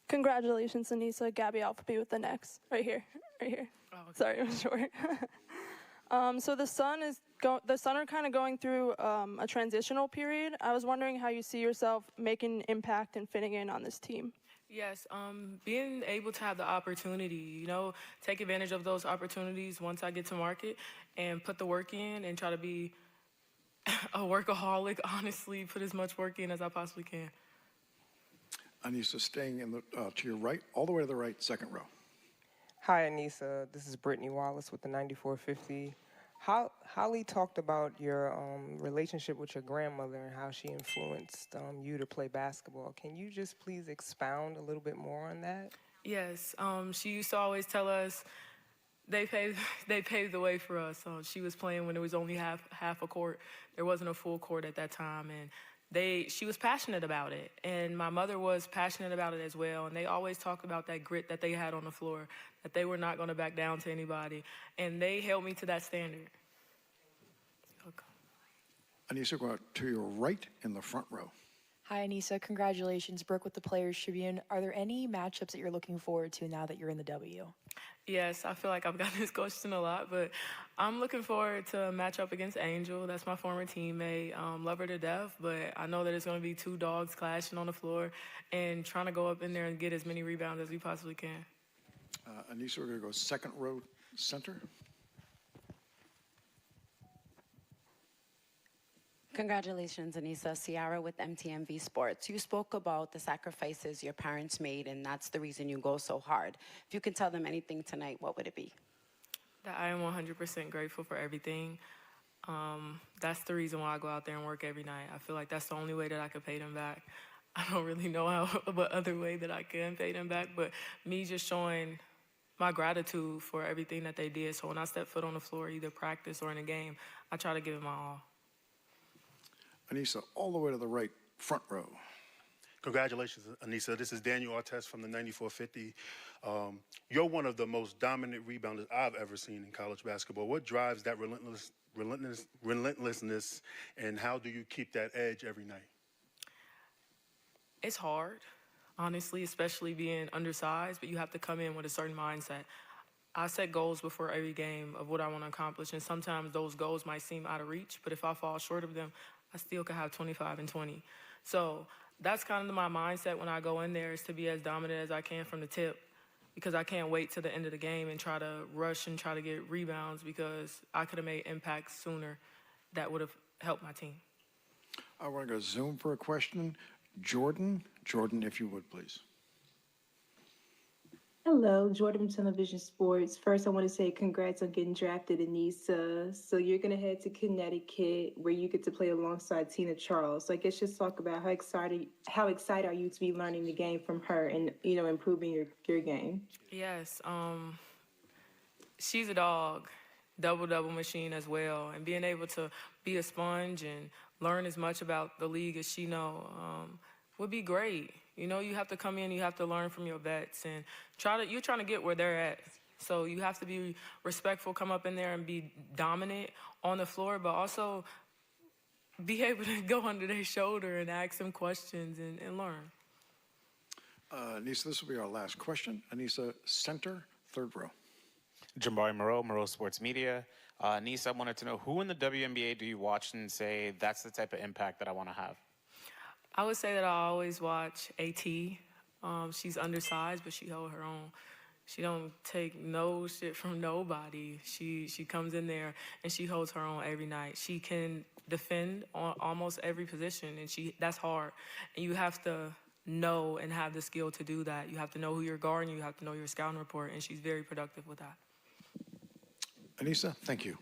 Congratulations, Aneesah. Gabby Alphaby with the next. Right here. Right here. Oh, okay. Sorry, I'm short. So the Sun are kind of going through a transitional period. I was wondering how you see yourself making an impact and fitting in on this team. Yes, being able to have the opportunity, take advantage of those opportunities once I get to market and put the work in and try to be a workaholic, honestly, put as much work in as I possibly can. Aneesah, staying in the, to your right, all the way to the right, second row. Hi, Aneesah. This is Brittany Wallace with the 9450. Holly talked about your relationship with your grandmother and how she influenced you to play basketball. Can you just please expound a little bit more on that? Yes, she used to always tell us they paved the way for us. She was playing when it was only half a court. There wasn't a full court at that time, and she was passionate about it, and my mother was passionate about it as well, and they always talked about that grit that they had on the floor, that they were not going to back down to anybody, and they held me to that standard. Okay. Aneesah, go out to your right in the front row. Hi, Aneesah. Congratulations. Brooke with the Players Tribune. Are there any matchups that you're looking forward to now that you're in the W? Yes, I feel like I've gotten this question a lot, but I'm looking forward to a matchup against Angel. That's my former teammate. Love her to death, but I know that it's going to be two dogs clashing on the floor and trying to go up in there and get as many rebounds as we possibly can. Aneesah, we're going to go second row center. Congratulations, Aneesah. Ciara with MTMV Sports. You spoke about the sacrifices your parents made, and that's the reason you go so hard. If you could tell them anything tonight, what would it be? That I am 100% grateful for everything. That's the reason why I go out there and work every night. I feel like that's the only way that I could pay them back. I don't really know what other way that I can pay them back, but me just showing my gratitude for everything that they did. So when I step foot on the floor, either practice or in a game, I try to give it my all. Aneesah, all the way to the right, front row. Congratulations, Aneesah. This is Daniel Artest from the 9450. You're one of the most dominant rebounders I've ever seen in college basketball. What drives that relentlessness, and how do you keep that edge every night? It's hard, honestly, especially being undersized, but you have to come in with a certain mindset. I set goals before every game of what I want to accomplish, and sometimes those goals might seem out of reach, but if I fall short of them, I still could have 25 and 20. So that's kind of my mindset when I go in there, is to be as dominant as I can from the tip, because I can't wait to the end of the game and try to rush and try to get rebounds, because I could have made impact sooner that would have helped my team. I want to go Zoom for a question. Jordan, if you would, please. Hello, Jordan from Television Sports. First, I want to say congrats on getting drafted, Aneesah. So you're going to head to Connecticut, where you get to play alongside Tina Charles. So I guess just talk about how excited are you to be learning the game from her and, improving your game? Yes, she's a dog, double machine as well, and being able to be a sponge and learn as much about the league as she would be great. You have to come in, you have to learn from your vets, and you're trying to get where they're at. So you have to be respectful, come up in there and be dominant on the floor, but also be able to go under their shoulder and ask them questions and learn. Aneesah, this will be our last question. Aneesah, center, third row. Jambari Morrow, Morrow Sports Media. Aneesah, I wanted to know, who in the WNBA do you watch and say, that's the type of impact that I want to have? I would say that I always watch AT. She's undersized, but she held her own. She don't take no shit from nobody. She comes in there and she holds her own every night. She can defend on almost every position, and that's hard. And you have to know and have the skill to do that. You have to know who you're guarding. You have to know your scouting report, and she's very productive with that. Aneesah, thank you.